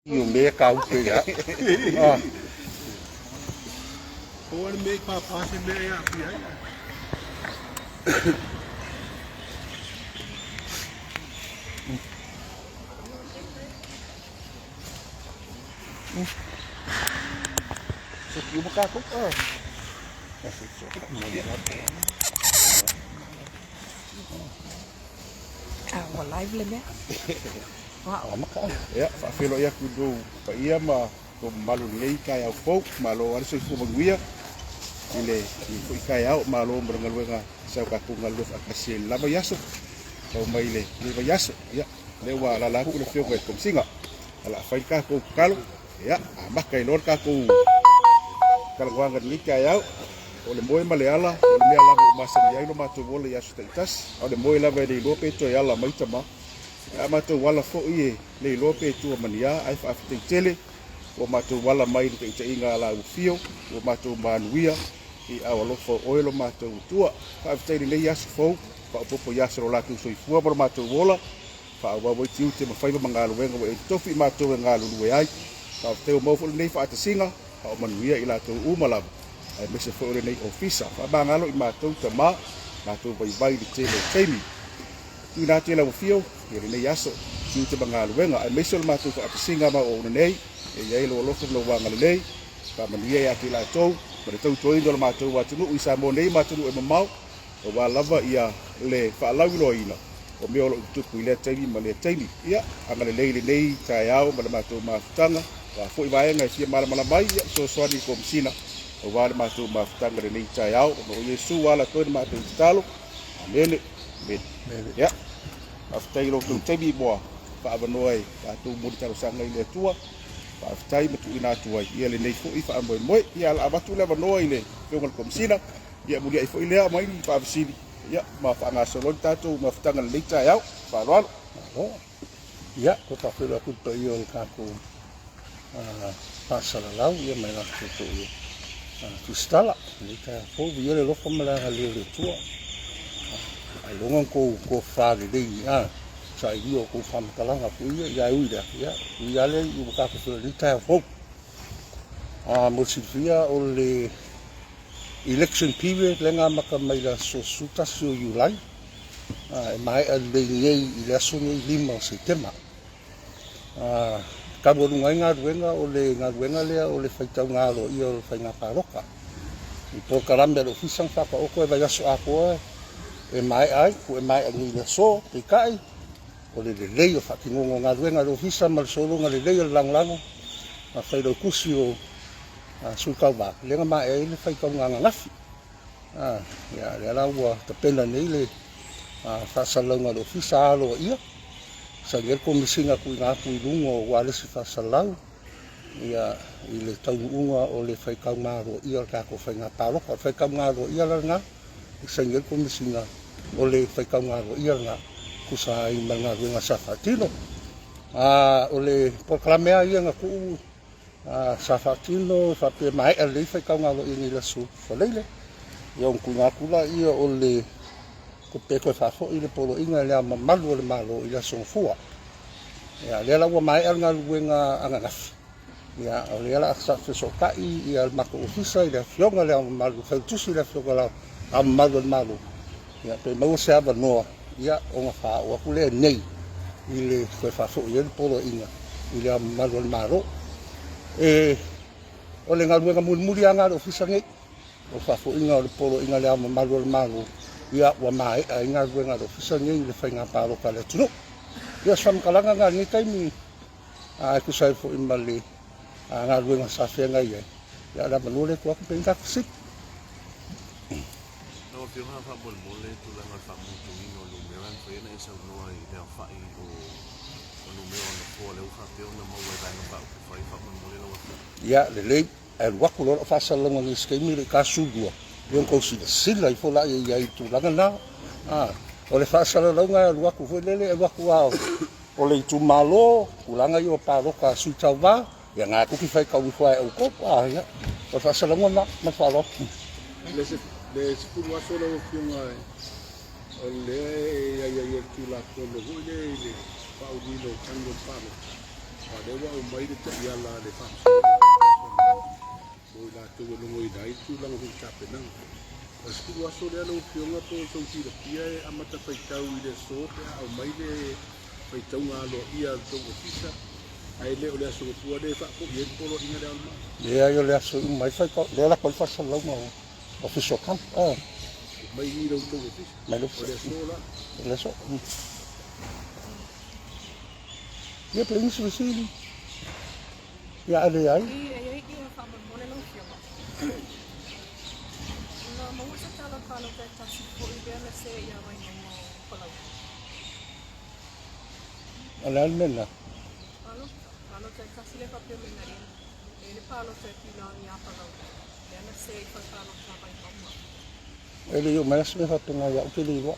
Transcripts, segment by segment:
You make out ya. Ah, Pô, meio que passe meio aqui, aí. so you macaco. Ah. Essa só mulher lá. Ah, o live le me. Ah, macaco. Ya, fa felo ya kudo. Pa ia ma ko malu ngai kai au fo, malo ar so fu maguia. Ile i kai au malo brangaluenga sa ka kunga lu fa kasil la ba yaso. Ko mai le ba yaso. Ya, le wa la ku le fio ko kom singa. Ala fa ka ko kalo. Ya, mak kai lor ka ko kalau wanga ni kai au. Ole moe maleala, ole mea lava o masani ai no matou wole yasu taitas. Ole moe lava e leiloa pe toi ala maitama. A matou wala fo'i e leiloa pe tua mania, ai whaafitai o matou wala mai ni te inga ala ufio, o matou manuia, i awa lofa oilo matou tua. Whaafitai ni nei yasu fau, whaapopo yasu ro latu soifua mara matou wola. Whaawawa i tiu te mawhaiva mga aluenga wa e tofi matou e ngā lulu e ai. Whaafitai o maufo nei whaatasinga, wha manuia i latou umalava. Ai mese fore nei ofisa fa bangalo i matou tama matou vai di tele temi tu na tele o fio i nei aso tu te bangalo wenga ai mese matou fa singa ma o nei e ia lo lo no wanga nei fa mania ya tila tou pero tou toi do matou wa tu i sa mo nei matou e mamau o wa lava ia le fa lau lo ina o me o tu ku le temi ma le temi ia anga le nei kai au ma matou ma tanga wa foi vai ngai sia mala mai so ni kom sina o wale matou mafutanga le nei tai au no Yesu wala koe matou talo amene ben ya afutai lo tu tebi boa fa abanoi matou mudi talo sanga ile tua fa afutai matu ina tua ia le nei fo ifa amoi moi ia la abatu le abanoi le ngal komsina ia mudi ai fo ile mai fa absidi ya ma fa nga solo tatou mafutanga le nei tai au fa lo Ya, ko ta felo ku to yo ka ko pasa la lau ia mai la to yo. Tu stala, ni ka fo viole lo fa mala le tua. Ai longa ko fa de ia. Sai io ko fa mala nga pu ia uida ya. Ia le u ka ko ni ka fo. Mo sifia o le election period lenga maka mai la so suta so July. Mai a le i le so ni 5 September. Ka boru ngai ngā ruenga lea o le whaitau ngā ro i o le whainga paroka. I po karambe lo fisang whaka oko e vai aso a koe e mai ai, ko e mai angi le so, te kai, o le lei o whakingongo ngā ruenga lo fisang ma le solonga le lei o langlango, ma whairo kusi o sulkau wā. Lenga mai e le whaikau ngā ngafi. Ia, le ala ua ta pena nei le whasalaunga lo fisang alo ia. Sa ngel ko misinga ku ngā kui lungo wale si whasalau ia i le taununga o le whaikau ngāro ia ka ko whainga paroka whaikau ngāro ia ngā sa ngel ko misinga o le whaikau ngāro ia ngā kusa i mga runga sa whatino o le proklamea ia ngā ku sa whatino whape mai a le whaikau ngāro ia ni la su whaleile ia on ku ngā kula ia o le ko pe ko fa fo ile polo inga le mamalu le malo ile so fua ya le la wa mai anga luenga anga ngaf ya le la sa so kai ia mako ofisa ile fionga le malu fa tusi le fionga la amalu le malu ya pe mo se ava no ya o nga fa o ku le nei ile ko fa fo ile polo inga ile amalu le malo o le nga luenga muri anga ofisa ngai o fa fo inga le polo inga le amalu le malu ia wa mai ai ngā ruenga ro fisa ngai le whainga paroka le tunu. Ia sam kalanga ngā ngai taimi ai ku sai fo imale ngā ruenga sa whenga ia. Ia la manole kua ku penga fisik. No pio ha fa bol mole tu la ngal fa mutu ino lo meran fa ina isa no ai le fa i o no me on fo le fa pio na mo wa na fa fa mole lo. Ia le le ai waku lo fa salonga ni skemi le ka sugua. Yung ko sila i fola i tu langa na o le fasala longa lua ku lele e waku ao o le tu malo ulanga yo paroka sutawa ya nga ku ki fai ka u fai o ko ya o fasala ngona ma falo le sepulu aso lo fiunga o le ia tu la ko lo le pa u dilo kango palo Padewa o mai de ia la le fa. O la tu no ngoi dai tu la ngi kapenang. Pas ku waso le no pionga po so ti de pia amata pai tau I le so o mai le pai tau ngalo ia to ofisa. Ai le o le aso tua de fa ko yen polo inga de alma. Le yo le aso mai fa ko le la ko fa sa lo mo. Official camp. Mai ni do to ofisa. Mai lo O le so la. Le so. Ya pe su si. Ya ale ai. Ala almena. Ele yo mas me fa penga ya o ke li wa.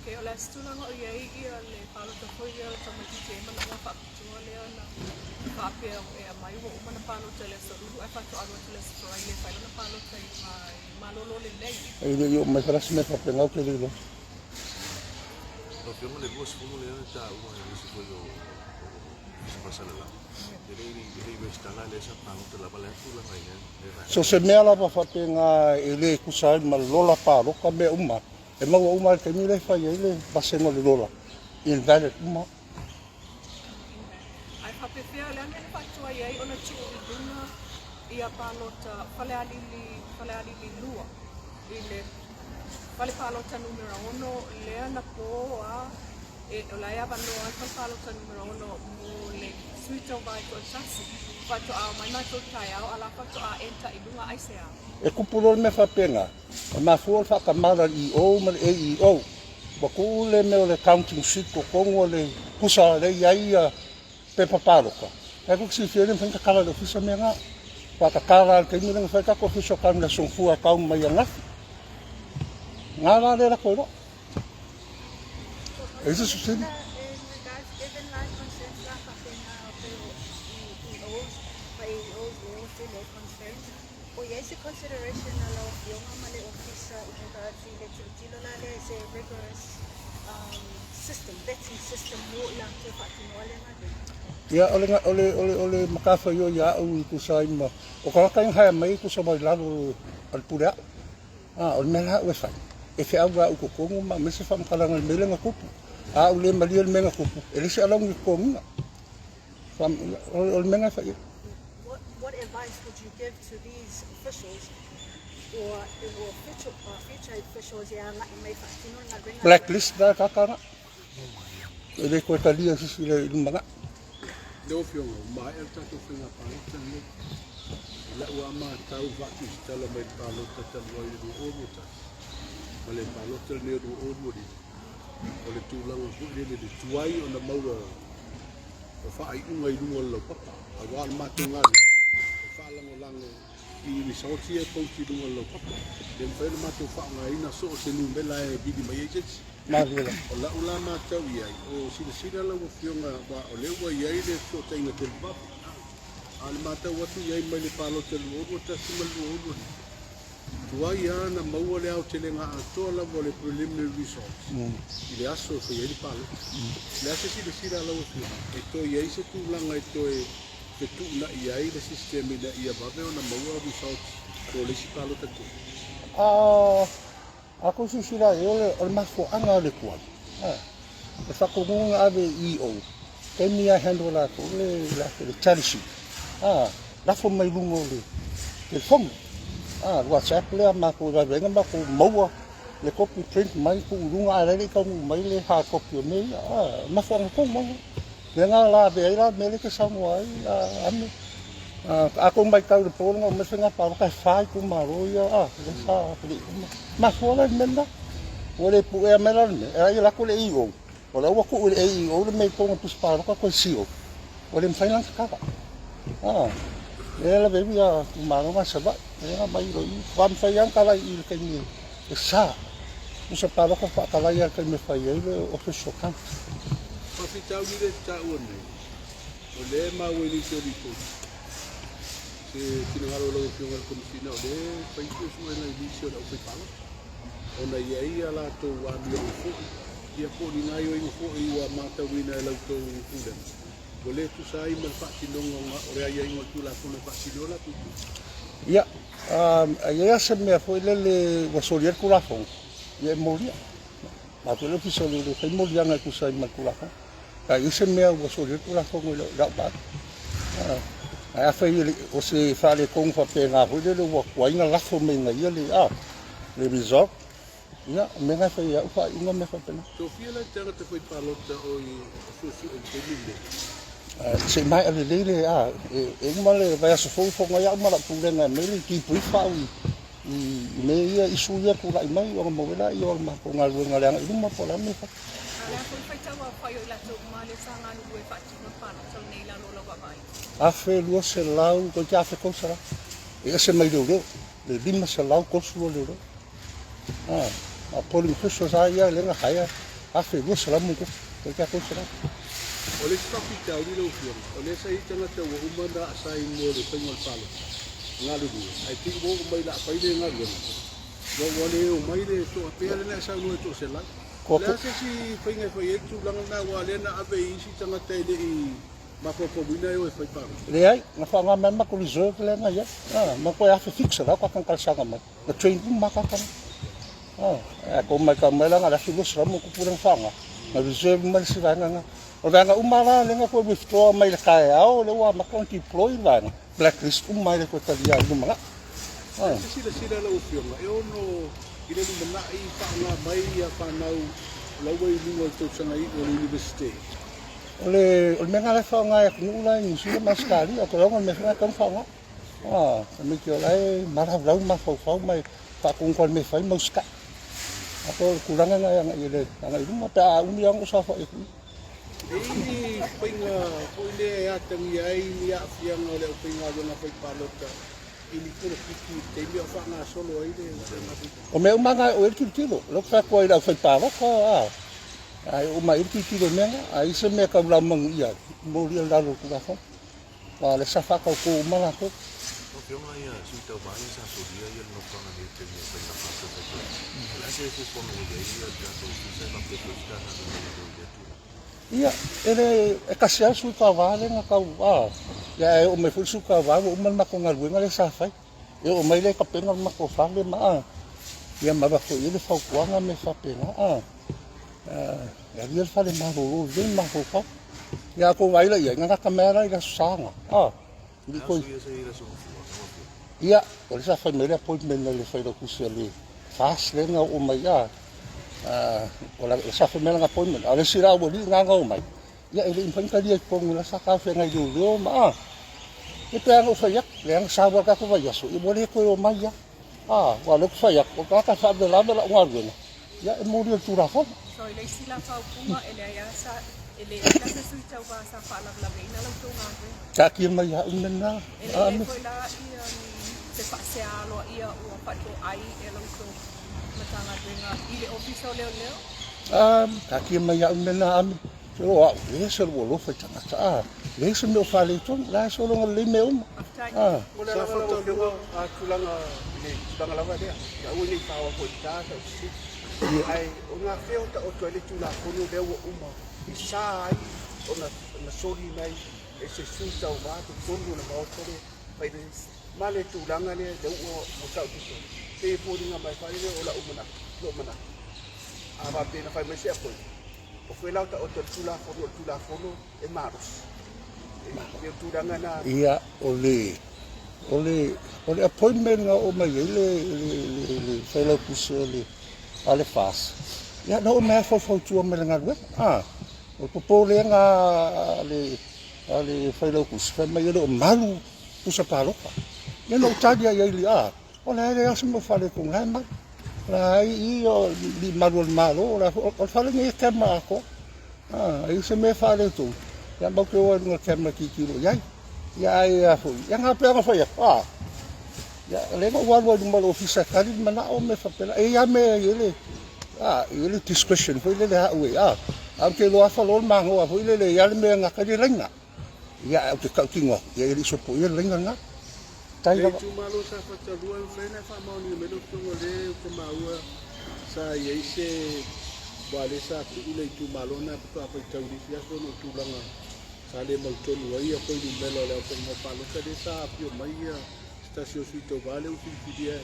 Okay, ola stulang o iai ia le palo te foi ia o tamaki te mana wa whaapitua lea na whaapea o ea mai wa umana palo te le soruru ai whato arua te le sorai le whailona palo te malolo le lei. Ele yo mas me fa penga o ke li wa. No fiona le bus como le ta uma ese foi o se pasa la. Ele está lá nessa parte da balança lá vai né. So se mea la pa fa penga ele kusai mal lola pa ro ka me uma. E mau uma te mi le fa ele pasengo le lola. Il valid uma. Ai whapewhia lea mene whatua iai ona tu o duna ia palo ta whale alili lua. I le whale palo ta numera ono lea na po a o la ea vano ai whale palo ta numera ono mo le suito vai to sasi. Whato a mai mai to tai au ala whato a enta I lunga ai sea. E kupulol me fa penga. Ma fuol fa kamara I o ma e o. Ba ku le me le counting sheet ko kongo le pusa le ia pe papalo ka. E ku si fiere fa kala le fisa me nga. Pa ka kala ke mi nga fa ka ko fiso ka na son fu ka ma ya nga. Nga la le la ko no. E se su Yes, a consideration allow young Amale officer in regards to the Tilolale is a rigorous system, vetting system, more lang to Ya ole makafa yo ya u ku sai ma. O ka ka ha mai ku sa mai la al pura. Ol mela we fa. E fe awa u ko ko ma me se fa kala ngal mele nga kupu. Ule mali el menga kupu. Ele se along ko nga. Fam ol menga fa. What advice would you give to these officials or future officials blacklist da kakara. Ele ko talia si le mga. Leo fiona mai e tato finga palota ni. La ua ma tau vaki stala mai palota ta loi do omuta. Male palota ni do omuri. Ole tulanga fu le le tuai ona maua. O fa ai unga I lunga lo papa. Awa ma tunga. Fa lango lango I risauti e pouti lunga lo papa. Den fa ma tu fa nga ina so se numbela e bidi mai e Mavila. O la ula ma tau iai, o sila la wa fionga wa o le ua iai le so tainga te lupapu. A le ma tau watu iai mai le palo te luoru, ta sima luoru. Tua ia na maua le au te le ngā atoa la wa le preliminary results. I le aso so iai le palo. Le asa sila la wa fionga. E to iai se tu langa e to e te tu na iai le sistemi na ia vave o na maua results. Ko le si palo te tu. Ako si sila ole o mafo anga le kuan. E whakongunga ave EO. Ke mia handle la ko le charity. Lafo mai lungo le. Ke fong. WhatsApp le ma ko ra venga ma ko maua. Le copy print mai ko lunga ale le ko mai le hard copy me. Mafo anga ko mo. Venga la ve la me le ke samoi ame. Ako mai tau le polo me senga pa ka fai ku maro ya le sa pli ma fola menda ole pu e mela me ai la ko le io ola wa ko le io le me ko tu sparo ka ko sio ole mfai lan ka le la be ya ku maro ma sa ba le mai ro I vam fai an kala I ke ni sa usa pa ka kala ya ke me fai le o ke shokan Pa fi tau ni le tau ni. O le ma wini te rito. Kina ngalo lo fiona ko fina o le pai ko su na ilisio da o palo ona ia la to wa mi o fo ia ko ni ngai o fo I wa mata wina la to fuda Boleh tu sai mal pak tinong ore ai ngol tu la fu na pak silola tu. Ia, ia se mea foi le wasorier kulafong. Ia moria. Ma tu le fiso le fai moria ngai kusai mal kulafong. Ka ia se mea wasorier kulafong le da ba. Ai fai o se fale kong fa pe nga foi le wa kwainga la fo me ngai le resort. Ia, me ngai fai ia fa inga me fa pena. So fiela tanga te foi palota o i su e te Se mai ale lele e male vai aso fo fo ngai mala pulenga mele ki pui fa i me ia isu ia ku lai mai o mo vela i o ma ko ngal ngale ang iluma po la me fa Ala ko fai tawa fai o la tu male sa nganu e fa ti no pa so nei la no ba mai. a fe lu se lau ko ja fe ko sara e se mai do le lima se lau ko su le do a poli ko so sa ia le nga haya a fe lu se la mo ko ja ko sara Oleh tapi tahu ni lo fion. Oleh saya tengah tahu umur dah saya mau le pengol palo. Ngalu dia. I think mau umai lah pai dia ngalu. Mau boleh umai dia tu apa yang nak saya mau tu selai. Lah si pengen pai tu lang na wale na abe isi tengah tahu dia mako ko bina yo pai palo. le ai na fa nga ma ko reserve le nga ya ma ko ya fe fixa la ko kan kalsanga ma na train ma ka kan ko mai ka mai la nga la fi lu se la mo ko purang fa nga na reserve ma si nga o vanga umara lenga ko withdraw mai le kai au le wa makon deploy vanga blacklist umai le ko talia du manga Sila la fion. E ono ile ni mana I pa nga mai ya pa nau la wei lingo tu sanga I o university. ole menga le fa nga ku la ni si ma skali o ko lo me fa kan fa nga me ki lai mara lau ma fa mai pa kun kon me fa mo ska ako kuranga nga yang ile nga ilu ma ta umi yang usaha itu Ini pinga pule ya tangi ai ya yang oleh pinga yang apa palota. Ini pun kiki temi fa nga solo ai de. o me umanga o el kilo lo fa ko ila fa pa ko ai o mai kilo menga ai se me ka la mang ia mo ri la lo ku la fa pa le sa fa ko mala ko O que uma ia su tau mai sa so dia ia no kanga de te me pa na pa so pa. La se fo mo de ia ya so se pa que está na de ia ele e kasia su ka vale nga ka ya o me fu su ka va o man ma ko ngal wenga le sa fai e o mai le ka penga ma ko fa le ma ia ma ba ko ile fa ko nga me fa penga ya ri fa le ma ro le ma ko fa ya ko vai la ia nga kamera ila sanga ni ko ia o sa fa me le appointment le fa do ku se le fast le nga o mai ya o la sa fa me nga appointment ale sira o li nga nga o mai ya ele impang ka dia ko ngula sa ka fe ngai du ma e pe ang fa yak le ang sa wa ka ko va yaso e mole ko o mai ya wa le fa yak o ka fa de la ngar gena ya e mo ri tu ra fa So ile sila fa kuma ele ya sa ele la se su tau ba sa fa la la ina la tu nga. ka ki mai ya menna Ele foi la ia se fa se alo ia o pa to ai ele tu matanga denga ile office leo. ka ki mai ya menna ami so wa le se lo fa tanga sa le se me fa le ton la so lo le me Sa fa to lo a tulanga ni tulanga la dia. Ya o ni pa wa ko ta ta si. Ai o nga feo ta o to le tula ko no de o uma. Isa ai o na sori mai e se su ta o va to tondo na ba o tore. Pai de male tulanga ne de o ta tu. Te po ni nga mai fa ile o la umana. Lo mana. Aba pe na fa me se apo. O foi lá o tula fono e maros. E tulanga na ia ole appointment nga o mai le fellow kusele ale fas ya no me fo tu me nga we o popo le nga ale fellow kus fa mai le malu pusa palo ya no tadia ya ili o le aso mo fale con hama la io di malu malo la o fale ngi tema ko ai se me fale tu ya ba ko nga tema ki lo ya fu yang apa nga fa ya ya le mo wa mo office kali mana o me fa pela ya me ile ile discussion foi le ha we am ke lo fa lo ma ngo foi le ya le me nga ka di renga ya o te ka kingo ya ile so po ile renga nga tai Lei tu malo sa fatalua fena fa mauni me do tu le te maua sa ye se wale sa tu le tu malo na tu apa tau di ya so no tu langa sa le mau tonu ai a koe ni melo le au whainga whalota le sa apio mai a stasio sui tau vale u whiwhiria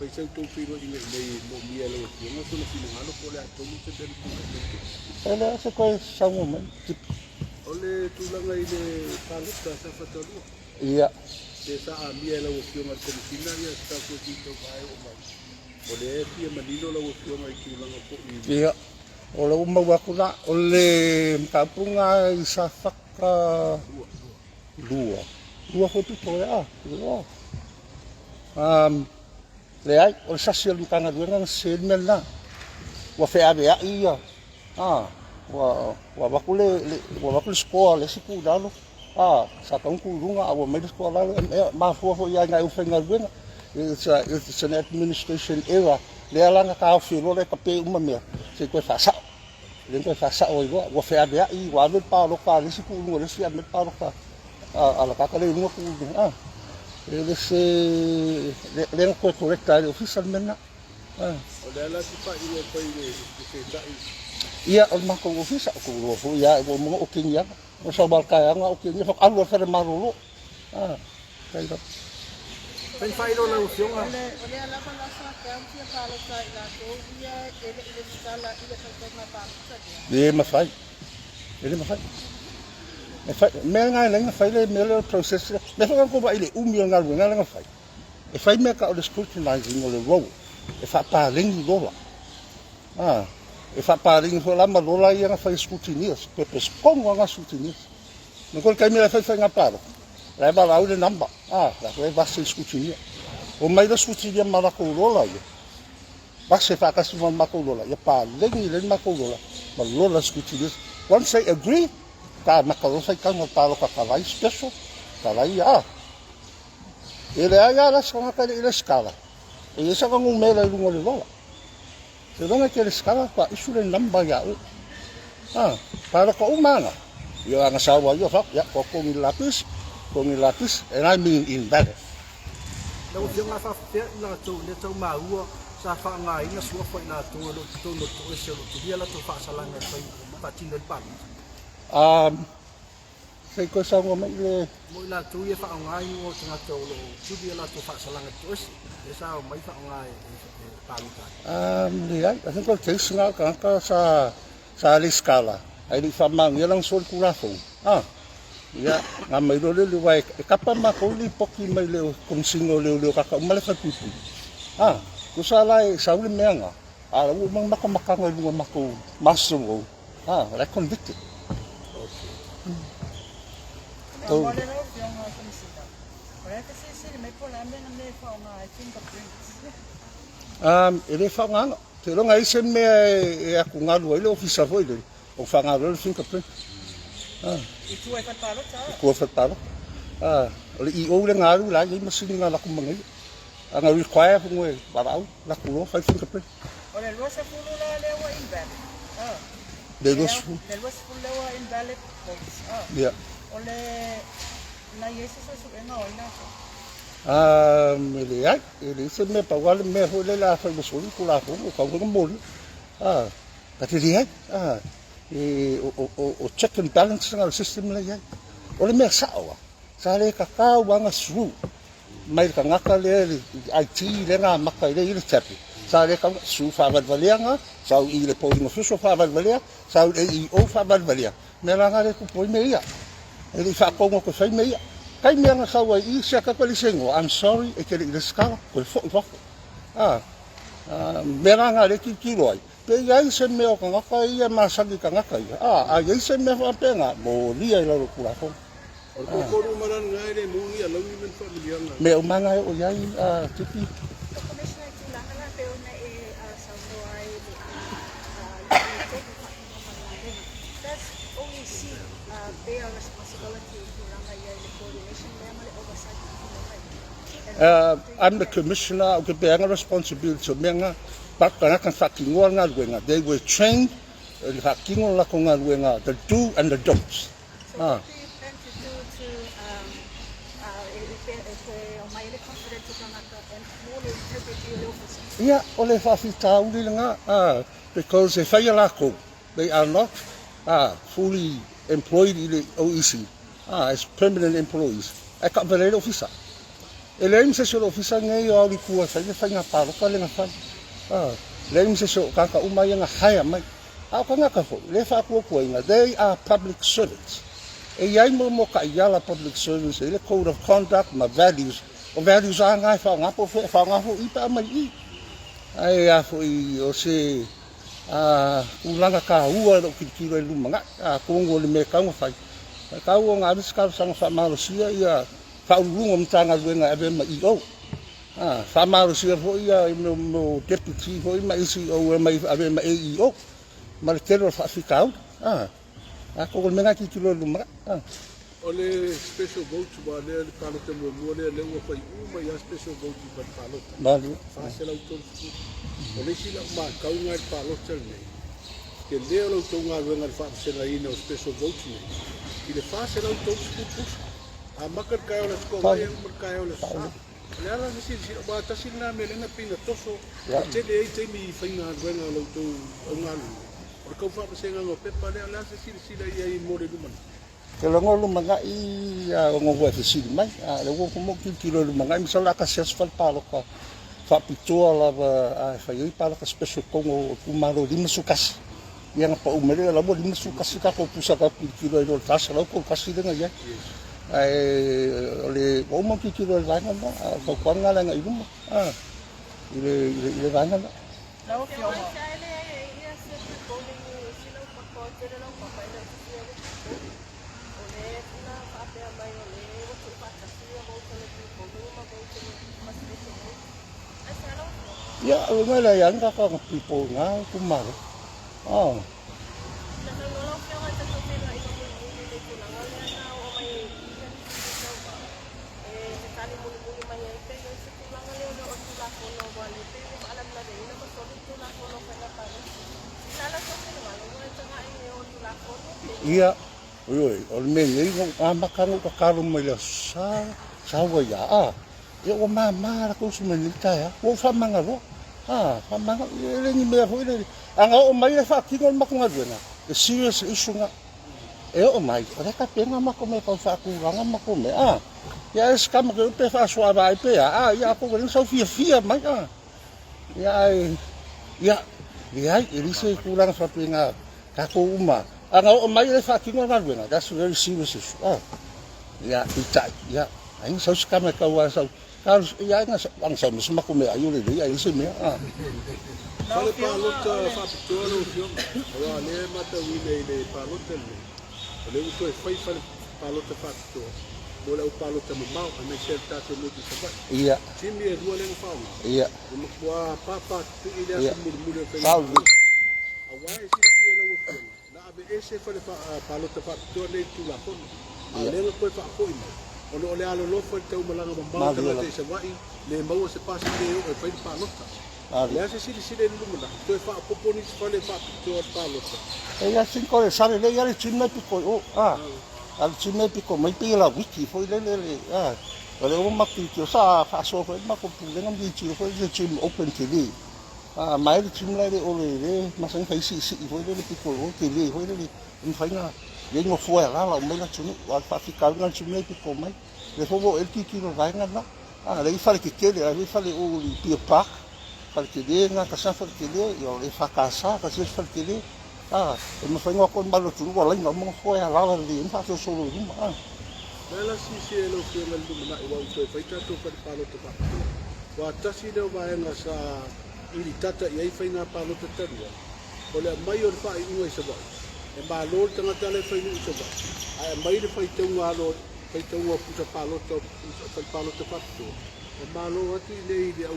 whai sau tau whiro i nei mo mia lau ki onga sona whina ngalo po le atonu te tenu puka teke. Ele se koe sango mai. O le tūlanga i le whalota sa whatarua. Ia. Te sa a mia lau ki onga komisina ia stasio sui tau vai o mai. O le e pia manino lau ki onga i tūlanga po i. Ia. O le umau aku na, o le mkapunga i sa whaka lua. Lua hotu toe a. Lua. Le ai, o le sasi alu kanga duenga na se mea na. Wa whea mea ia. Wa wakule skoa le siku dalo. Sa kaunku runga awa mai le skoa lalo. Mafua ho ia ngai uwhenga duenga. It's an administration error. Le alanga ka au whiro le ka pe uma mea. Se koe whasao. Le koe whasao i roa. Wa whea mea i wa me pāroka le siku runga le sia me pāroka. Ala kaka le runga ku. Le se le koe correcta le official mena. O le ala ti pa i le pai le se tai. Ia o mako official ko ro ia o mo o kinga. O sa balka nga o kinga fa alu fa marolo. Kai da. Pen fai lo na usionga. Ole ala pa la sa ka ti pa lo sa ila ko ia ele skala ile fa na pa sa. Le ma fai. Ele ma fai. Me fai me nga lenga fai le me process. Me fa ko ba ile umi nga nga fai. E fai me ka o scrutinizing o le role. E fa pa lengi dola. E fa pa lengi ho la ma dola ia nga fai scrutinias. Pe spongo nga scrutinias. Me ko kai me la fai nga paro. La ba la le namba. La ko va se scrutinia. O mai da scrutinia ma la ko dola ia. Ba se fa ka su ma ko dola. Ia pa lengi le ma ko dola. Ma dola scrutinias. Once they agree, ka makalo sai ka no talo ka kalai special. Kalai ele ai la sa ka ile skala. E sa ka ngum mela lungo le lola. Se dona ke le skala pa isu le namba ya. Para ko umana. Yo nga sawa yo fa ya ko ngi lapis and I mean in that. Na usionga fa fe na to le to maua sa fa nga ina sua fa na to lo to se lo to dia la to fa salanga fa pa tino pa. Sei ko sa mo le Mo la tu ye fa nga i o tanga to lo tu dia la to fa salanga to se sa mai fa nga pa luta. Le ai, I think ko singa ka sa le skala. Ai li fa mang yelang sol kulafo. Ya, nga mai lo le wai e kapa ma ko li poki mai le kung singo le ka ka male fa pupu. Ko sala e sa uli menga. U mang makanga lu mako maso. La convicted. Mo le no yung komisina. Ora ka se me po la me na me fa nga I think of ele fa nga te lo ngai se me e aku nga lu ile ofisa foi le. O fa nga lo fingerprint. itu ai fa lo ta. Ko fa talo. Le I o le nga lu la i masini nga la ku mangai. Nga require fu ngwe barau la ku lo fa fingerprint. Ole lo sa fu la le wa invalid. Le lo fu le wa invalid votes. Ya. Ole na yeso su enga ona. Le ai, ele se me pa wale me ho le la fa so ku la fu ko ko mo. Ka te ri ai. O check and balance nga system la ia. O le mea sawa. Sa le ka ka wanga su. Mai ka ngaka le IT le nga maka le ile tapi. Sa le ka su fa valia nga, sa ile po no so fa valia, sa le o fa valia. Me la nga le ku po me ia. Ele fa ko ko sai me ia. Kai me nga sa wa I sa ka ko le sengo. I'm sorry, e ke le skala ko fo. Me la nga le ki loi. Pe ai se me o ka ngaka ia masaki ka ngaka ia. Ai se me fa penga mo lia ila ro kula ko. O ko ko maran ngai le mo ia lo ni men fa milianga. Me o manga o iai tipi. Commissioner tu la na pe ona e sa so ai that's OEC their responsibility to run the coordination and oversight. I'm the commissioner of the Benga responsibility to Benga. Pakana kan fakingo nga luenga. They were trained fakingo la ko nga luenga the do and the don'ts. So what do you plan to do to my confidence and more integrity of office? Yeah, ole fa fita uli nga because if they are not fully employed in the OEC. as permanent employees. Ai ka vele ofisa. Ele im se so ofisa ngai o ri ku sa le fa nga palo ka le nga fa. Le im se so ka uma nga haya mai. Au ka nga ka fo. Le fa ku ko ina. They are public servants. E ai mo ka yala public servants, ele code of conduct, my values. O values a ngai fa nga po fa nga fo i pa mai i. Ai a fo i o se ulanga ka ua o kikiro i lumanga a kongo le me kaunga fai ka ua ngā riska sanga whamarosia ia whaurunga mtanga luenga ebe ma i o whamarosia ho ia mo deputy ho i ma isi o e mai ebe ma e i o ma le tero whaafikau a kongo le menga kikiro i lumanga O le special vote wa le palota mo le ua fai uma ia special vote pa palota. Malu. Fasela o tolu. O le sila ma kaunga i palota nei. Ke leo lo tonga wenga fa sela ina o special vote nei. I le fasela o tolu pupus. A makar kai o le sko mai o kai o le sa. Le ala si ba tasina me le na pina toso. Te le te mi fainga wenga lo to o ngalu. O ka fa senga ngo pepa le ala si sila ia i mo le lumana. Ke longo lumanga i ngo wa fisili mai le wo mo kikiro lumanga mi sala ka ses fal palo ka fa pitoa la va fa i palo ka special kongo kumaro di masukas yang pa umere la mo di masukas ka ko pusa ka kikiro i tas la ko kasi denga ya le wo mo kikiro la nga ko kwanga la nga i luma ile vanga la Lau fionga. Ya, ngai la yang ka people nga kumaro. Iya, oi, o me ngai ngama kanu ka karu mai la sa wa ya e o mama ra ko sumelita ya o fa manga ro fa manga le ni me ho le anga o mai fa ki no makunga duena e serious issue nga e o mai o ka penga makome ko fa ku ranga makome ya es kam ke pe fa swa ba pe ya ko rin so fia mai ya e se ku ranga fa penga ka ko uma anga o mai fa ki no duena that's very serious issue ya ita ya ai so skama ka wa so Harus ya ang sa mas makome ayo le ya ise me Fale palota fa pitoro fio. Ora le mata wi le palota le. Le uto e fai fale palota fa pitoro. Bola o palota mo mau a me ser tato mo di sabat. Iya. Timi e rua le fa. Iya. Mo kwa papa tu ile sa murmure fe. Salve. Awai si le pia no fio. Na abe ese fale palota fa pitoro le tu la pon. A le ko fa ko ina. Ono le alo lo foi tau malanga mambau tanga te se vai le mau se pasi te o fai palota. Le ase si le lumuna. Tu fa poponi fale fa tu palota. Ya cinco de sale le ya le chime pico al chime pico mai pe la wiki foi le le o makki ki sa fa so foi ma ko pu le ngam di chi foi le chim open tv mai le chim le o le ma sang fai si foi le pico o tv foi le in fai na ye mo foi la mai la chunu wa fa fi ka ngal chim le pico mai le fo el ki no vai ngana le fale ki le fale o li pi park fale ki le nga ka sa fale ki le yo le fa ka sa ka se fale ki le e mo fai ngako malo tu wa lai mo foi la le in fa so so lu Bela si lo que me lumuna i wa tu fai tato fa palota fa. Wa tasi le wa nga sa ili tata i fai na palota taria. O le mai o fa i ngoi sa ba. E ba lo tanga tale fai ni sa ba. Ai mai le fai tau ngalo fai tau wa puta palota fa palota fa tu. E ba lo ati le i au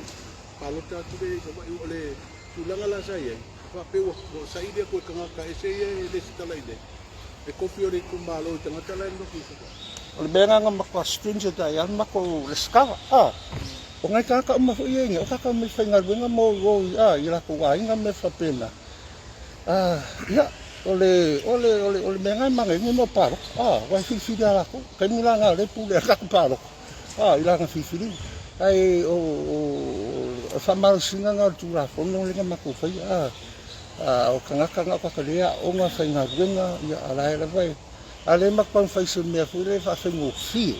palota tu le sa ba i le tu langa la sa ye. Fa pe wo sa i le ko kanga ka ese ye le stala i le. E kofi o le kumalo tanga tale no ki sa ba. O le benga nga makwa stringent ai an mako leskava o ngai ka ma fo ye o ka me fenga wenga mo go i la ko ai nga me fa pena ya o le benga ma ngai mo paro wa fi ala ko ka mi la nga le pu le ka paro i la nga fi ai o fa mal singa nga tu la fo no le nga mako fa o kanga ka le o nga fenga wenga ya ala vai Ale makpan faisa mea fule fa fengo fi.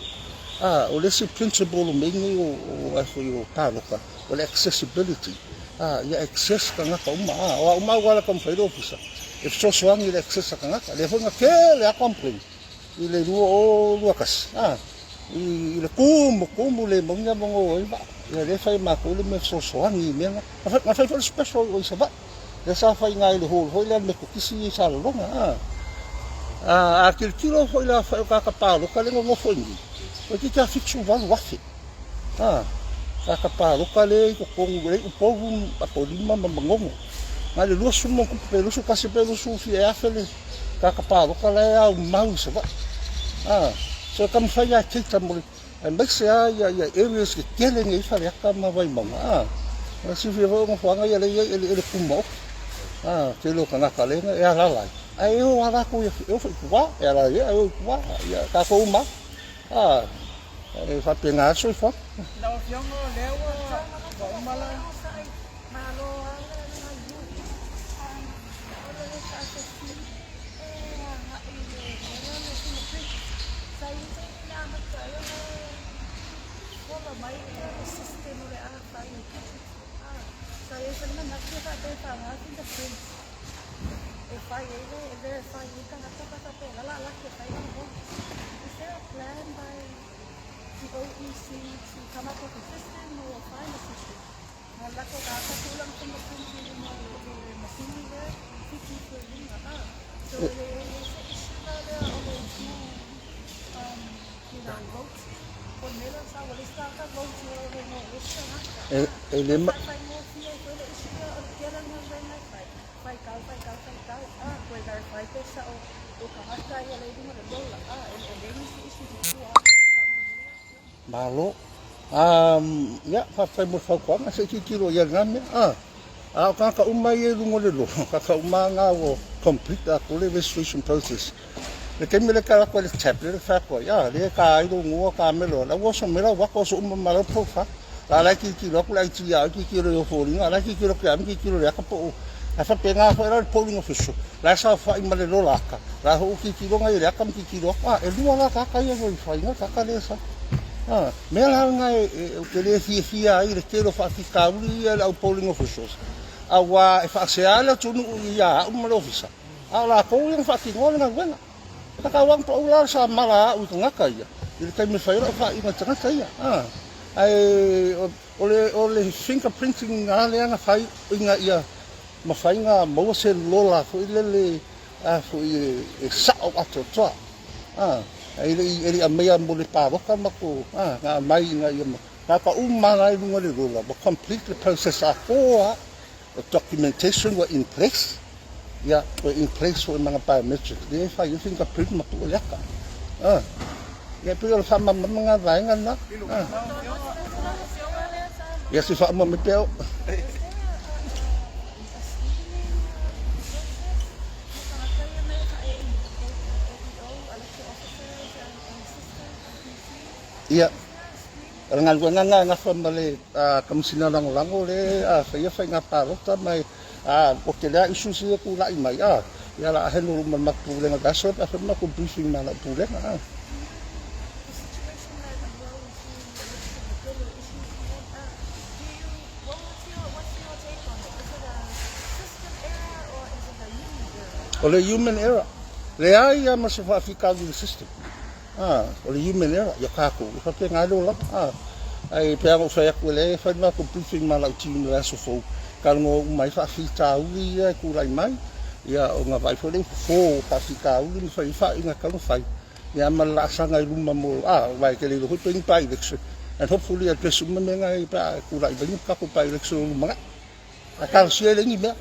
O lesi principle o mengi o afo o paloka. O le accessibility. Ia access ka ngaka uma. O uma wala kam faida ofisa. If so swangi le access ka ngaka. Le fonga ke le a complain. Ile lua kas. Ile kumu le monga mongo iba. Ia le fai makule me so swangi menga. Ma fai for special o isa ba. Le sa fai ngai le hol le me ko kisi sa longa. Aquele kilo foi lá, foi o cacapalo, o cara não foi ninguém. O que que a ficção vai lá fe? Cacapalo, o cara o povo a polima mangongo. Mas ele luxo não pelo su passe pelo su fiel, cacapalo, o cara é o mal se vai. So como foi a que também. Mas se há areas que querem ir fazer como vai bom. Se viver uma forma ele pumou. Que lo kana kalenga é lá. Aí eu lá com eu fui lá, ela eu lá, tá com uma. Fa pegar só foi. Não, eu não levo, uma lá. Is there a plan by the OEC to come up with a system or find a system? Malako kakatulang sa mapunti ng mga masini there, fiti ko rin So sa issue na votes. Kung meron sa walis ka votes mo wish ka na. Malo. Ya, fa mo fa ko nga sa kilo yan namin. Kaka umay lungolelo, kaka umanga o complete a registration process. Le kemile kala ko le chapter fa ko ya, le ka ido ngo ka melo, la wo so melo wa ko so malo profa. La kilo ko la kilo yo fo ringa, la kilo ka am kilo ya ka po. Asa penga fo era polling official. La sa fa imale lo laka. La ho kilo ngai ya kam kilo. E lu la ka ya vo fa inga ka le sa. Me la ngai o que le fia ai le kilo fa fica uri au polling officials. Awa e fa se ala tunu ya umalo ofisa. Ala ko yang fa ki ngol ngai wena. Ka wang pro la sa mala u ngaka ya. Ile kai me fa ira fa inga tanga ya. Ai ole fingerprinting ngale nga fa inga ia ma fa inga mo se lola fo ile fo sa o ato toa. Ele amea mole paroka mako nga mai nga yema ka pa umana i ngole rola but complete the process for documentation were in place were in place for mga biometrics they fa you fingerprint mako yaka pero fa mga vainga na si fa mo meteo Iya, nga family kamsina lang le saya fa nga paro ta mai porque la isu si ku la mai ya la henu man makule nga gaso pa ma ku briefing na pule nga Ole human error. Le ai mas fa ficar do system. O le human error ya kako fa pe ngalo la ai pe mo fa ku le fa ma ku briefing ma la team la so fo ka ngo mai fa fita uli ku lai mai ya o nga vai fo le fo fa fita uli fa inga ka no fai ya ma la sa ngai luma mo vai ke le ho pe ni pai election and hopefully at pesu me ngai pa ku lai ba ni ka ku pai election ma ka si le ni me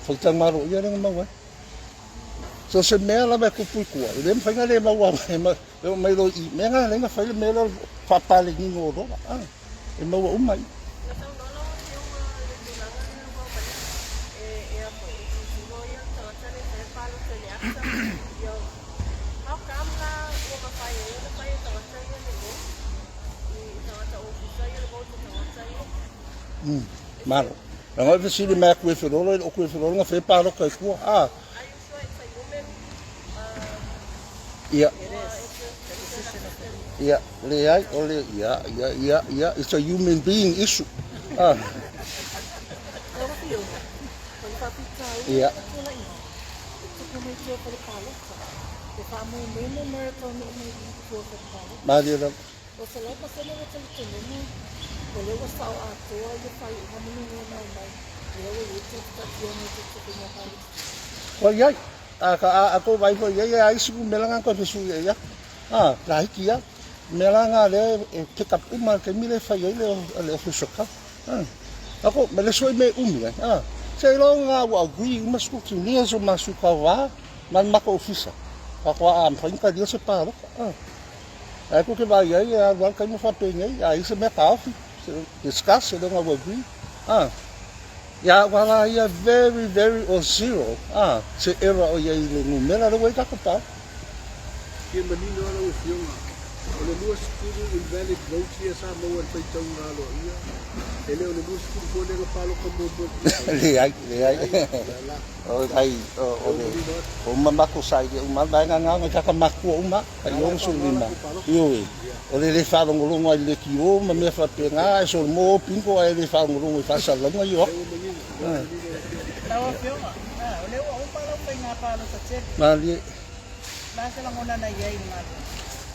Faltang maru ya nang mawa. So se me la ba ku pu ku. Dem fa ngale mawa mai lo I me nga le nga fa me lo fa pa le ni ngoro. E mawa umai. Malo. Nang ai sili me ku fe rolo o ku fe rolo nga fe pa ro kai ku. Are you sure it's a woman? Ia. It is. The decision of the Ia, le ai o le ia, it's a human being issue. Ia. Mali ra. Ko ia. Ako vai ko ia ai siku melangan ko fesu ia. Lai kia. Melanga le ke kapuma ke mile fai le fesu ka. Ako me le soi me umi. Sei lo nga wa gui masku ki ni so masuka wa man mako ofisa. Ako am fain ka dia se paro. Ako ke vai ia wa ka mo fa pe ngai ai se me ka ofi. Discuss lo nga wa gui. Ya wala ia very or zero. Se era o ia le numera lo wai ka pa. Ke manino ala o fionga. O le lua skuru invalid vote ia sa mo wan pai tau ngalo ia. Ele o le lua skuru ko le palo ko mo bo. Le ai. O ai o mama ko sai de uma vai nga ka maku uma ka yo so lima. Yo o le fa ngolo ngoi le ki o ma me fa pe nga so mo pinko ai le fa ngolo ngoi fa sa lo ngoi yo. Tawa fionga. O le o palo pe nga palo sa che. Mali Nasa lang una na yai nga.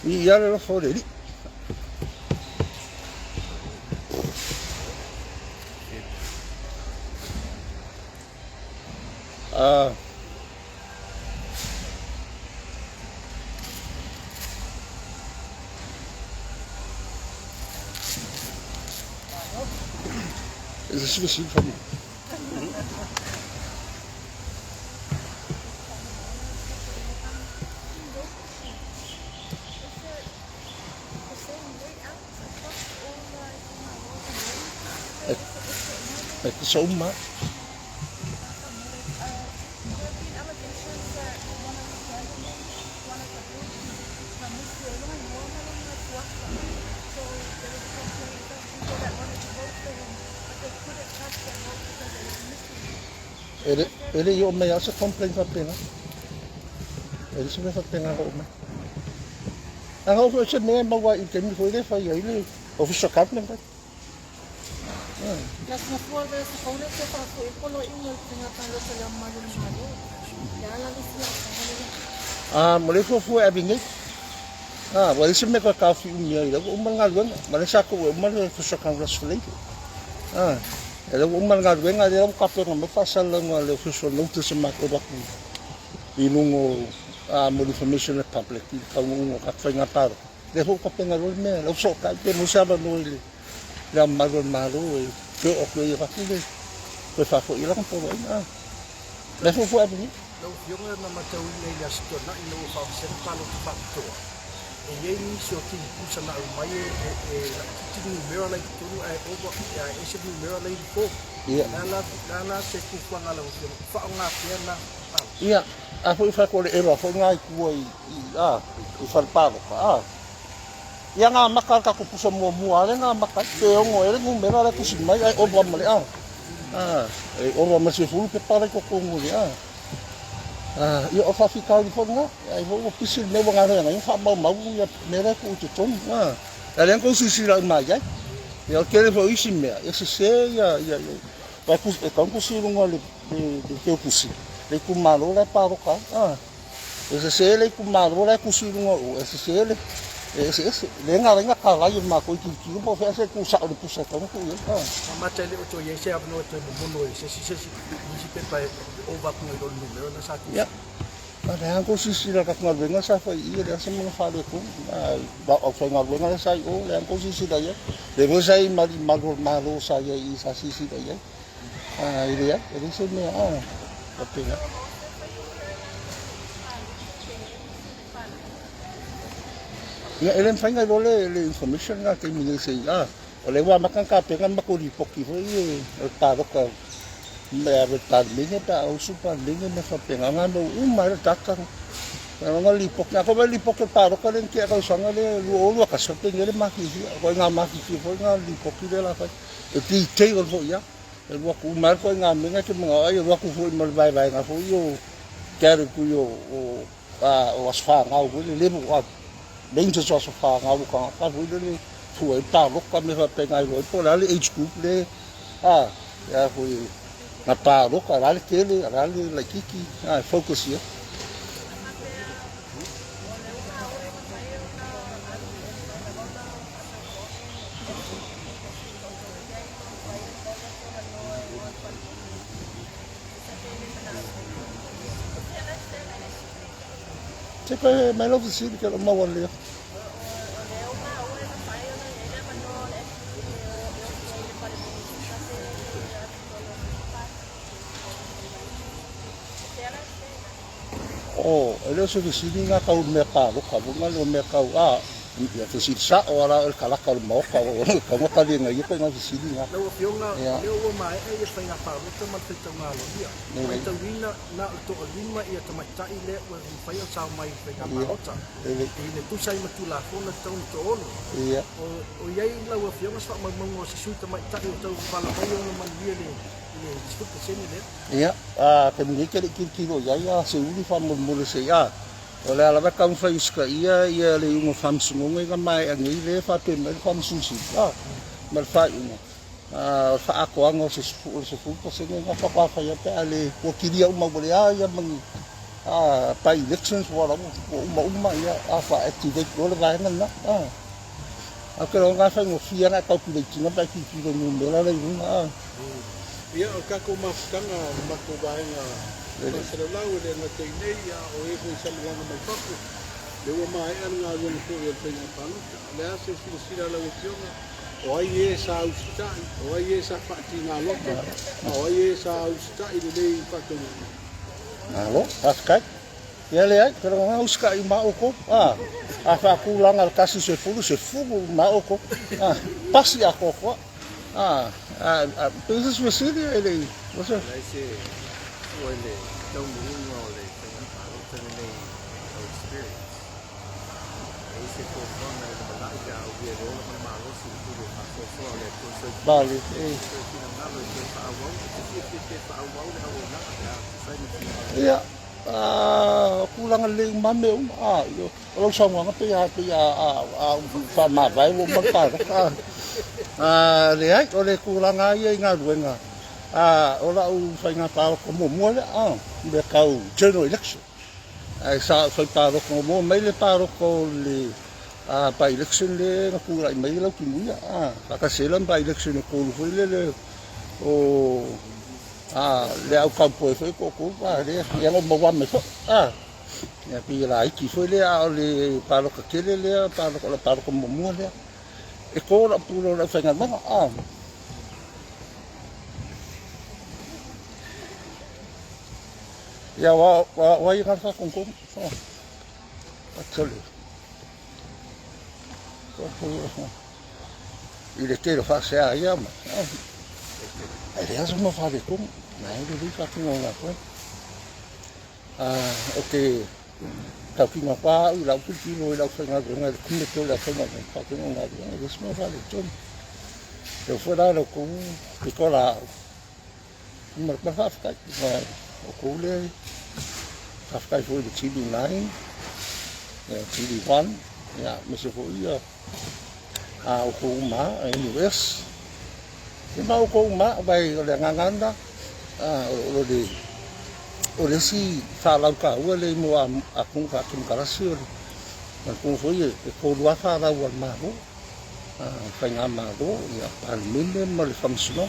ia le fo de li. Is this difficile for me? It's so much. Ele yo me hace complaint fa pena. Ele se me fa pena ko me. Ang ako sa me mawa i kemi foi le fa ile official cabinet. Las na fuwa de sa kone se pa ko ipolo inyo tinatanggal sa lamang ng malo. Ya la sila. Mole fu abingi. Wala se me ko ka fi umia ila ko umal ngalwen. Male sa ko umal official congress fle. Ele umal ngalwen nga dia ka pe ngam fa sal ngo le official notice ma ko ba ku. Inungo mo information public ka ngo ka fa nga paro. De ho ka pe ngalwen me lo so ka pe mo sa ba no ile. La malo ke o ke ia ki ke fa fo ila ko ina la fo abini no yonga na matau nei la sto na ino fa se palo fa to e ye ni so ki pusa na mai e ti numero la tu ai over ya e se numero la ko ia la se ku fa ngala fa nga pena ia a fo fa ko le ero fo nga ku i fa palo ia nga makal ka kupusa mo ale nga makal te ngo ele ngo mera la kusi mai ai obra male e obra ma se fu pe para ko ngo ia ia o fa fika di fo nga ai vo pisil me nga nga fa ma ia mera ko te ton ele ngo si la mai ai ia kele fo isi me ese se ia va ku e kan kusi ngo le ke kusi le ku malo la paro ka ese se le ku malo la kusi ngo ese se ese le nga ka la ma ko ki mo fa se ku sa le pusa ka ko ye mata le to ye se abno to mo se si pe pa over ko no numero na sa ku ya ada ko si la ka ngal nga sa fa i le sa mga fa le ko ba o fa ngal nga sa o le ko si da ye le mo sa i malo sa ye i sa si da ye ile ya ele se me ka pena ya ele fanga le information nga ke mi se o le wa makan ka pe kan makuri poki ho ye ta ro ka me ave ta linge ta o super linge me fa pe nga no ma ta ka nga lipo na ko lipo ke paro ka len ke ka sanga le lu ka so te ngere ma ki ko nga ma ki ko nga lipo ki le la fa e ti te ko ya e wa ku mar ko nga me nga ke mga ai wa ku fu mal vai nga fu yo quero ku yo o as fa nga u le mo wa ben se so fa nga u ka fu le fu e paro ka me fa pe nga ro po la le age group le ya fu na paro ka la le ke le la kiki focus ya Sempre mais novo sim que uma olha. Oh, ele só que sim na cau mercado, cau no mercado ya te si sa ora el kala kal mo ka mo ka li ngai ko ngai si nga Lau a fionga, leo ua mai e whai ngā whārota man te tau ngālo ia. Mai tau wina na to o lima ia ta mai tai le ua whai o tau mai whai ngā whārota. E le tusai matu la fona tau ni to ono. O iei lau a fionga sa mai maungo si sui ta mai tai o tau whala mai ono man lia le skuta seni le. Ia, ke mi ke ki kilo ia se uli fa mo mo se ia. O le ala ka fa iska ia le un fam sunga nga mai angi le fa pe me fam susi. Mal fa ina. Fa ako ang se fu se nga fa fa ia pe ale ko kiria uma bole ia mang pa elections wala uma ia fa activate ko le vai na. Akero nga fa ngo fia na ka pu le tinga pa ki lo numero le una. Ia o kako mafutanga mako vaenga masara lau le na te nei o e ko sa langa mai papu le wa mai an nga wen ko e pe na panu le ase sira la ukiona o ai e sa ustai o ai e sa fati na loka o ai e sa ustai le nei pato alo paskai ia le ai pero nga uskai ma oko fa ku langa kasi se fu ma oko pasi ako ko pensa se você ele você Ole tau muunga ole tenga paro tene o experience. E se ko fona e malaika o dia ro na malo si tudo a so ole ko so vale ia kulang le mame yo lo sa nga pe ya fa ma vai lo ma ka le ai ole kulang ai nga ruenga ora u fai nga pa ko mo le be kau general election ai sa fai pa ko mo mai le pa ko le pa election le na ku rai mai lo ki muia ka selan pa election ko lu le o le au ka po foi ko le ya mo wa me ya pi la ki foi le le pa ka kele le pa ko mo le e ko la pu lo fai nga ma ya wa i kasa kong actually i le tero fa se a ia ma ele aso mo fa de kong na ele di fa kong na ko okay ka kinga pa u la ku ki no la fa nga nga ku me to la fa nga fa kong na de smo fa de ton eu fora lo ku ko la mo pa fa ka o kule afkai foi de Chile 9 Chile 1 ya me se foi o kuma em US e mau kuma vai le nganganda o le si fa la ka o le mo a kun fa kun karasio ma kun foi e ko lua fa la o ma ho fa nga ma do ya palminde mo le famsino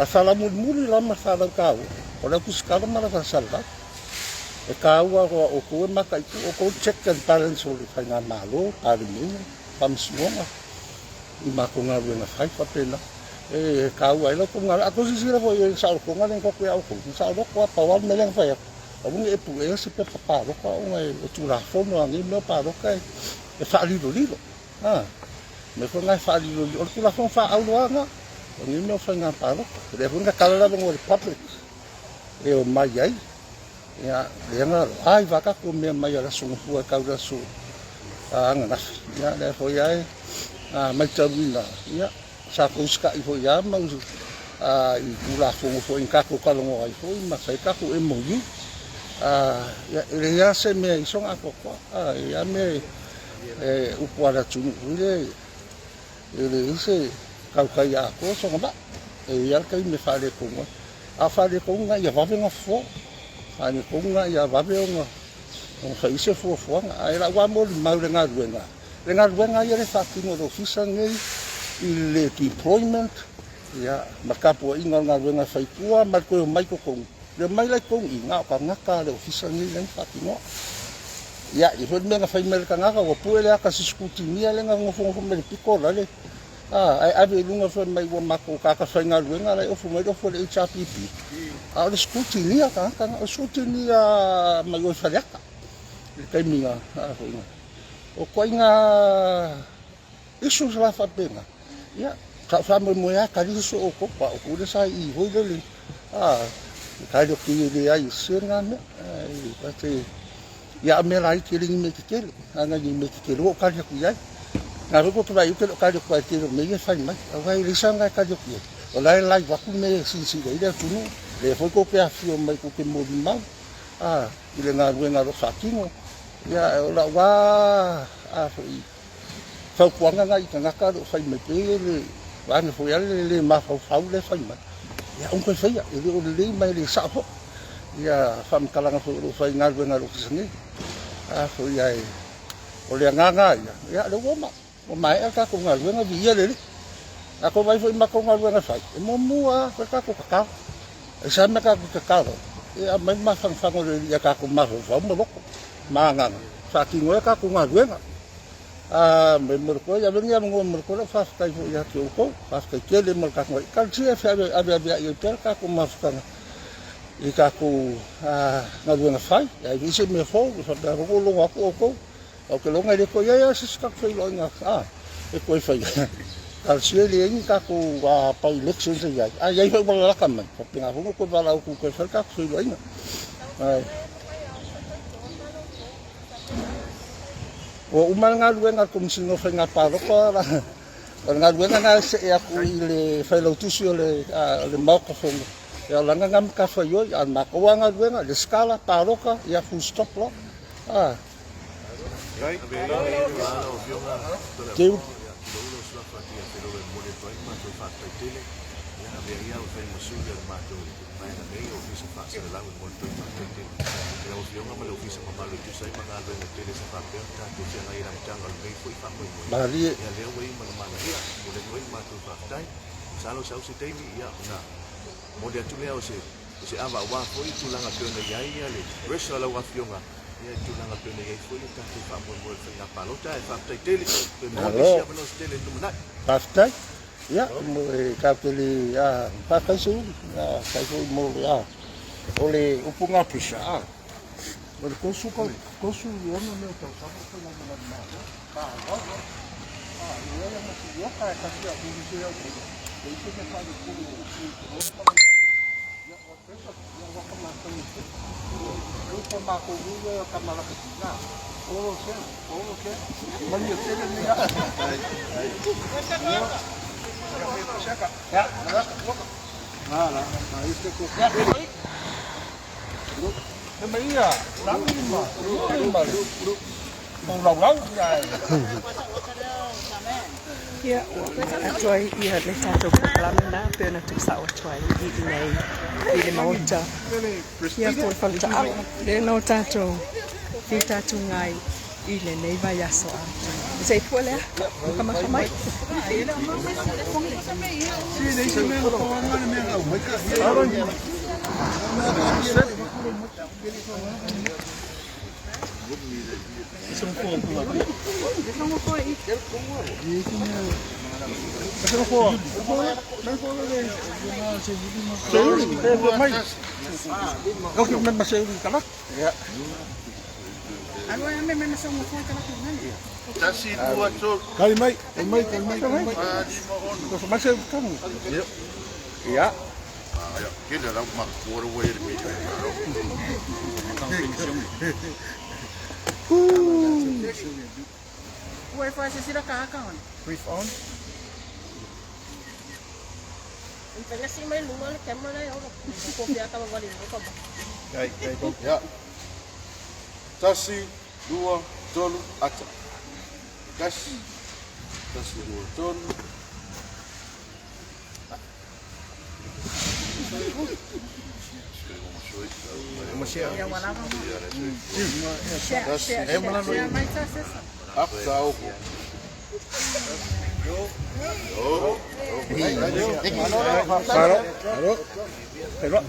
a fa la mul la ma fa la ka o le kuskala ma la fa salva e kaua o ko maka o ko check and balance o le fainga malo palminde famsino i ma ko nga na fai pa pena e kaua ilo ko nga a ko si sira foi sa ko nga ko ko ko sa ko pa wa me leng fai o ngi e pu e se pe pa ro ko ngai o tu la fo no ngi no pa ro kai e fa li me ko ngai fa li o tu la fo fa au lo nga ngi no fa nga pa ro le fu nga kala la ngo republic e o mai ai Ya, lenga ai vaka ko me mai ala sungu fu ka ura su. Ngana. Ya, le fo ya mai tawina. Ya, sa ko ska I fo ya ma I kula fo in ka ko kalongo ai fo ma sai ka ko emo yu. Ya, le ya se me I songa ko ko. Ya me upuara tunu ile ise kau kai a ko songa ba. Ya kai me fale ko mo. A fale ko nga ya va venga fo. Ani ko nga ya va venga. On fa ise fo ai la wa mo mau lenga ruenga. Lenga ruenga ia le fatingo do fisa ngai I le deployment ya makapo inga nga ruenga fai tua ma ko mai ko ko. Le mai lai ko inga ka ngaka le fisa ngai le fatingo. Ya I fo menga fai mel ka ngaka ko puele aka siskuti nia lenga ngofo me piko la le. Ai ave lunga fo mai wa mako ka fai nga ruenga le ofo mai do fo le HRPP. Le skuti nia ka skuti nia mai o fariaka. Kai minga ko inga. O ko inga isu la fa pena. Ya ka fa mo ya ka isu o ko pa o le sai I ho le. Ka do ki le ai senga me. Ka te ya me lai ki ring me ki le. Anga ni me ki ro ka ku ya. Na ro ko pa yu ke ka ku ki ro me ye fa mai. Vai le sanga ka ku. O lai va ku me si le tu no. Le fo ko ke afio mai ko ke mo di ma. Ile nga ruenga ro fatingo. Ya la wa fa kuanga ngai ka ngaka ro fai me pele wa ne fo ya le ma fa le fai ma ya un ko fai ya le mai le sa ho ya fam kalanga fo ro fai ngal ruenga ro singi fo ya o le nganga ya le wo ma o mai ka ko ngal ruenga vi ya le ako vai fo ma ko ngal ruenga fai mo mua ka ko ka sa me ka ka ya mai ma fa le ya ka ko ma fo mo lo mangan saking ka ko ngaruenga me merko ya venga mo merko la fas kai ya ko ko fas kai kele mo ka ko kan si fa ave ya per ka ko mafkana I ka ko ngaruenga fai ya ise me fo fa da ko lo ko o ke lo ngai ko ya si ska fai lo nga e ko fai al si le ni ka ko pa election se ya ya fa mo la kam ko pinga ko ko ba la ko ko fa ka fai lo nga o umal nga luenga kum sino fa nga palo ko la nga luenga nga se ya ku ile fa lo tusi le mau ka fo ya la nga ngam ka fa yo ya ma ko nga luenga le skala palo ka ya full stop lo Bali ya leo wei mana ia boleh wei matu faktai salo sau sitemi ia na mode atule au se ava wa foi tulanga pena ia le resho la wa fionga ia tulanga pena ia foi ta tu fa mo fa palota e faktai tele mode sia benos tele numna faktai ya mo ka tele ya faktai su ya kai mo ya ole upunga pisa Berkosu kosu yo no me to sabe ko na na yo ya me yo ka ka ya ku ni yo ko ise me fa ko ya o pesa ya wa ka ma ko ni yo ko ma ko ni yo ka ma la ka na o ke man yo se ni ya ya na iste ko ya Maria, lama, lau ya. Ya, atuai ia le tato kalamena pena tu sa atuai I nei I le mauta. Ya por falta le no tato I tato ngai I le nei vai aso a. Sei puele kama mai. Si nei se me ko nga me nga mai ka. Ya. Kita dah mak water way Ué, faz esse daqui, Brief on. Pega assim, mas não olha que é mulher, eu não confiar que ela vai ali, não tá bom. Ya. Tasi, dua, tolu, ata. Tasi. Tasi, dua, tolu. Eu vou lá, vamos. Mas tá acessando. Akta opo. Hello.